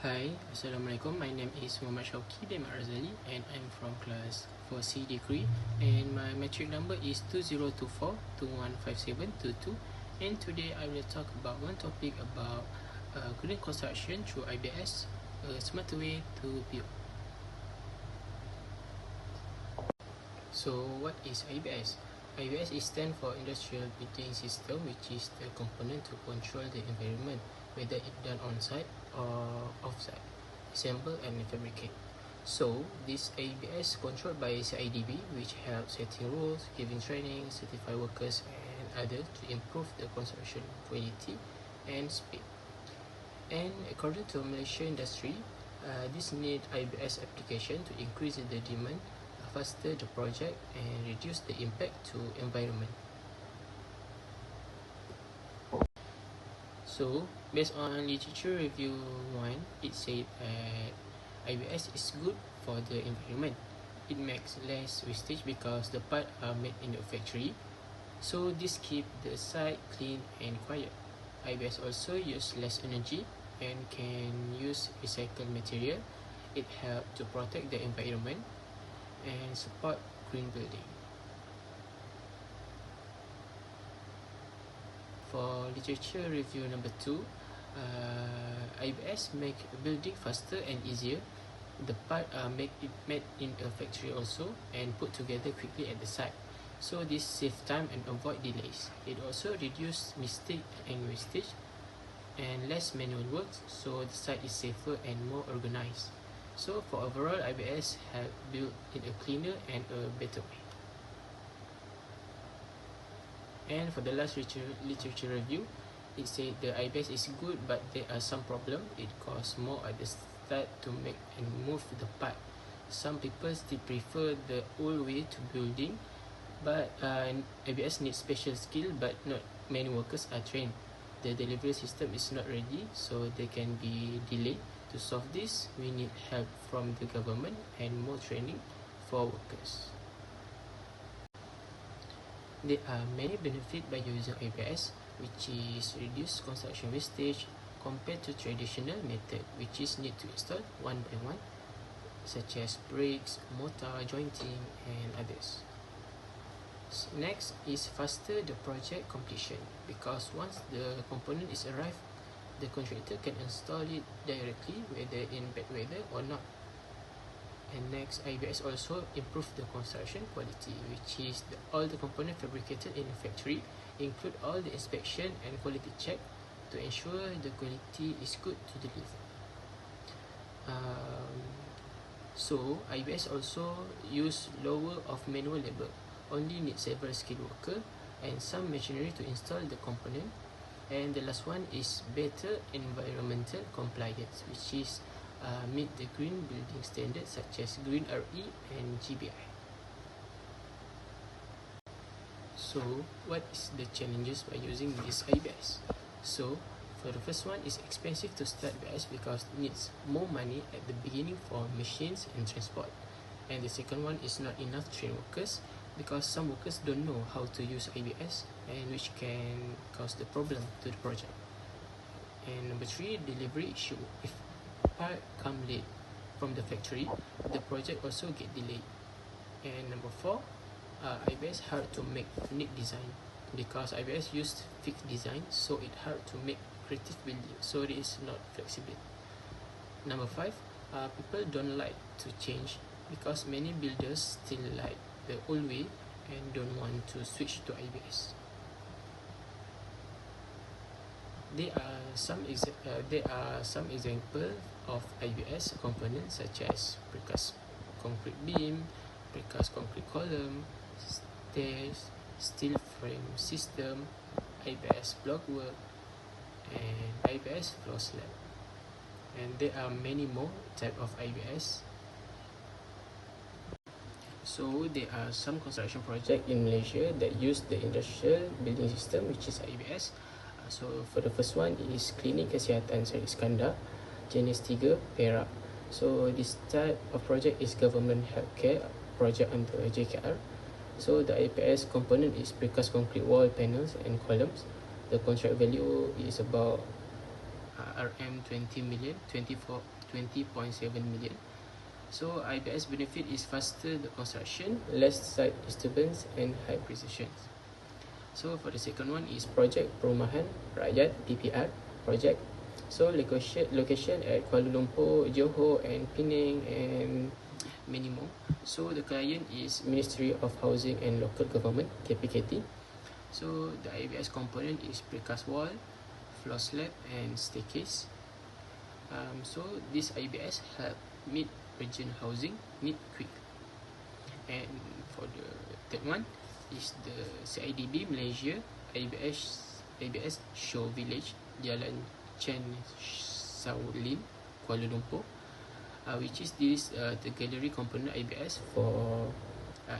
Hi, Assalamualaikum. My name is Muhammad Shauki bin Razali and I'm from class 4C degree and my metric number is 2024215722 and today I will talk about one topic about green construction through IBS, a smarter way to build. So what is IBS? IBS is stand for Industrial Building System, which is the component to control the environment, whether it done on-site or off-site, assemble and fabricate. So this IBS controlled by CIDB, which helps setting rules, giving training, certify workers and others to improve the construction quality and speed. And according to Malaysia industry, this need IBS application to increase the demand, faster the project and reduce the impact to environment. So based on literature review 1, it said that IBS is good for the environment. It makes less wastage because the parts are made in the factory. So this keep the site clean and quiet. IBS also use less energy and can use recycled material. It helps to protect the environment and support green building. For literature review number 2, IBS make building faster and easier. The parts are made in a factory also and put together quickly at the site. So this save time and avoid delays. It also reduce mistake and wastage and less manual work, so the site is safer and more organized. So for overall, IBS help build in a cleaner and a better way. And for the last literature review, it said the IBS is good, but there are some problems. It costs more at the start to make and move the part. Some people still prefer the old way to building, but IBS needs special skill, but not many workers are trained. The delivery system is not ready, so they can be delayed. To solve this, we need help from the government and more training for workers. There are many benefits by using IBS, which is reduce construction wastage compared to traditional method, which is need to install one by one, such as bricks, mortar, jointing, and others. Next is faster the project completion, because once the component is arrived, the contractor can install it directly whether in bad weather or not. And next, IBS also improve the construction quality, which is all the components fabricated in the factory include all the inspection and quality check to ensure the quality is good to deliver. So IBS also use lower of manual labor, only need several skilled worker and some machinery to install the component. And the last one is better environmental compliance, which is meet the green building standards such as Green RE and GBI. So what is the challenges by using this IBS? So for the first one, is expensive to start IBS because it needs more money at the beginning for machines and transport. And the second one is not enough trained workers because some workers don't know how to use IBS, and which can cause the problem to the project. And number 3, delivery issue. If part come late from the factory, the project also get delayed. And number 4, IBS hard to make neat design because IBS used fixed design, so it hard to make creative building, so it is not flexible. Number 5, people don't like to change because many builders still like the old way and don't want to switch to IBS. There are some examples of IBS components such as precast concrete beam, precast concrete column, stairs, steel frame system, IBS blockwork, and IBS floor slab. And there are many more type of IBS. So there are some construction projects in Malaysia that use the industrial building system, which is IBS. So for the first one is Klinik Kesihatan Syed Iskandar, jenis 3, Perak. So this type of project is government healthcare project under JKR. So the IBS component is precast concrete wall panels and columns. The contract value is about RM 20 million, 20.7 million. So IBS benefit is faster the construction, less site disturbance and high precision. So for the second one is Project Perumahan Rakyat PPR project. So location at Kuala Lumpur, Johor and Penang and many more. So the client is Ministry of Housing and Local Government, KPKT. So the IBS component is precast wall, floor slab and staircase. So this IBS help meet urgent housing need quick. And for the third one is the CIDB Malaysia IBS Show Village, Jalan Chen Shaolin, Kuala Lumpur, which is this the gallery component IBS for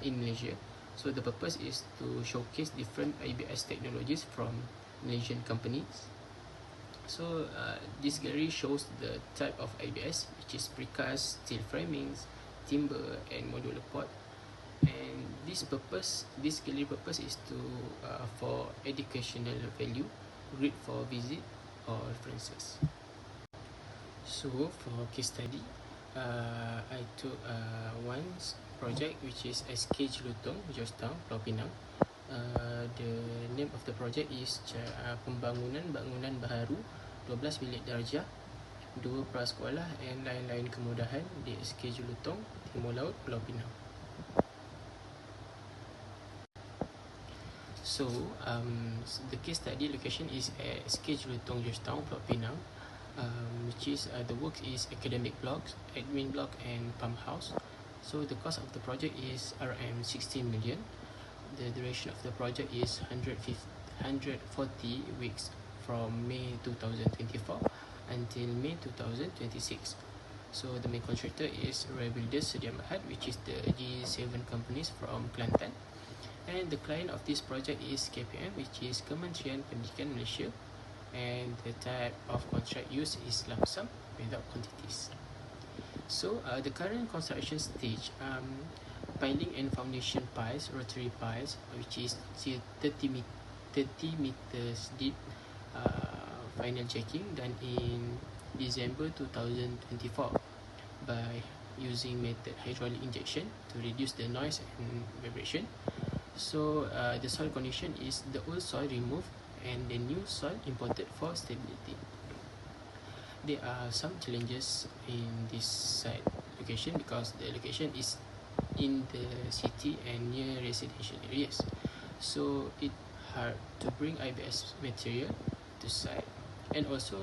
in Malaysia. So the purpose is to showcase different IBS technologies from Malaysian companies. So this gallery shows the type of IBS, which is precast, steel framings, timber and modular port. And this gallery purpose is to for educational value, great for visit or references. So for case study, I took one project which is SK Jelutong, Georgetown, Pulau Pinang. The name of the project is Pembangunan Bangunan Baharu 12 bilik darjah, 2 prasekolah and lain-lain kemudahan di SK Jelutong, Timur Laut, Pulau Pinang. So the case study location is at SK Jelutong, Georgetown, Pulau Pinang, which is the work is academic blocks, admin block and pump house. So the cost of the project is RM 16 million. The duration of the project is 140 weeks from May 2024 until May 2026. So the main contractor is Rebuilders Sedia Mahat, which is the G7 companies from Kelantan. And the client of this project is KPM, which is Kementerian Pendidikan Malaysia. And the type of contract used is lump sum without quantities. So the current construction stage, piling and foundation piles, rotary piles, which is 30 meters deep, final checking done in December 2024 by using method hydraulic injection to reduce the noise and vibration. So the soil condition is the old soil removed and the new soil imported for stability. There are some challenges in this site location because the location is in the city and near residential areas, so it's hard to bring IBS material to site. And also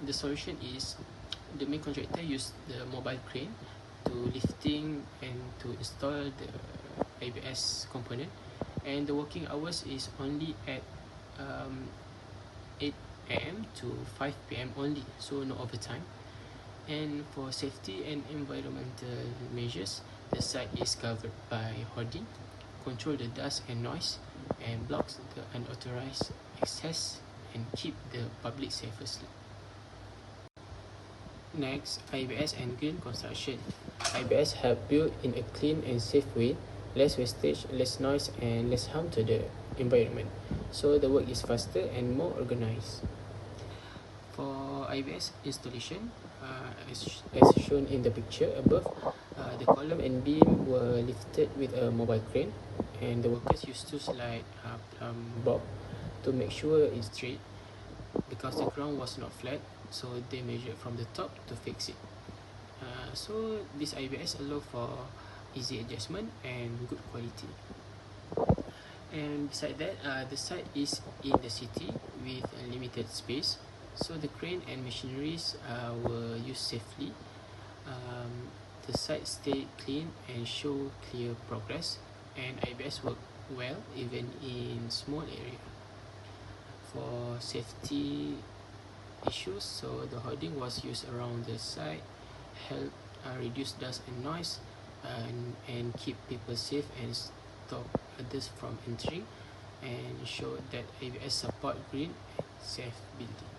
the solution is the main contractor used the mobile crane to lifting and to install the IBS component, and the working hours is only at 8 am to 5 pm only, so no overtime. And for safety and environmental measures, the site is covered by hoarding, control the dust and noise, and blocks the unauthorized access and keep the public safely. Next, IBS and green construction. IBS help build in a clean and safe way, less wastage, less noise, and less harm to the environment. So the work is faster and more organized. For IBS installation, as shown in the picture above, the column and beam were lifted with a mobile crane, and the workers used to slide bob to make sure it's straight because the ground was not flat, so they measured from the top to fix it. So this IBS allow for easy adjustment and good quality. And beside that, the site is in the city with a limited space, so the crane and machineries were used safely. The site stayed clean and show clear progress, and IBS worked well even in small area. For safety issues, so the hoarding was used around the site, help reduce dust and noise, and keep people safe and stop others from entering, and show that IBS support green and safe building.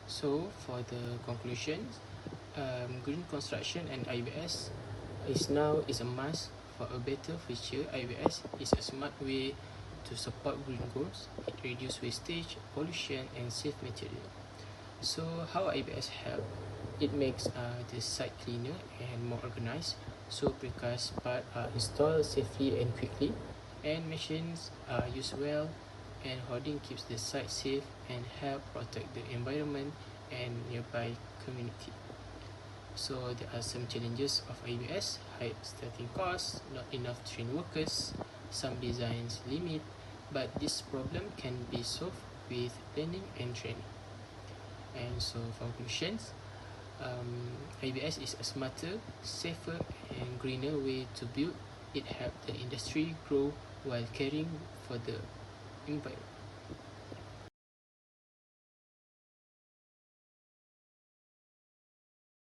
So for the conclusion, green construction and IBS is a must for a better future. IBS is a smart way to support green goals, it reduces wastage, pollution, and save material. So how IBS help? It makes the site cleaner and more organized. So precast parts are installed safely and quickly, and machines are used well, and hoarding keeps the site safe and help protect the environment and nearby community. So there are some challenges of IBS: high starting costs, not enough trained workers, some designs limit, but this problem can be solved with planning and training. And so conclusions, IBS is a smarter, safer, and greener way to build. It helps the industry grow while caring for the environment.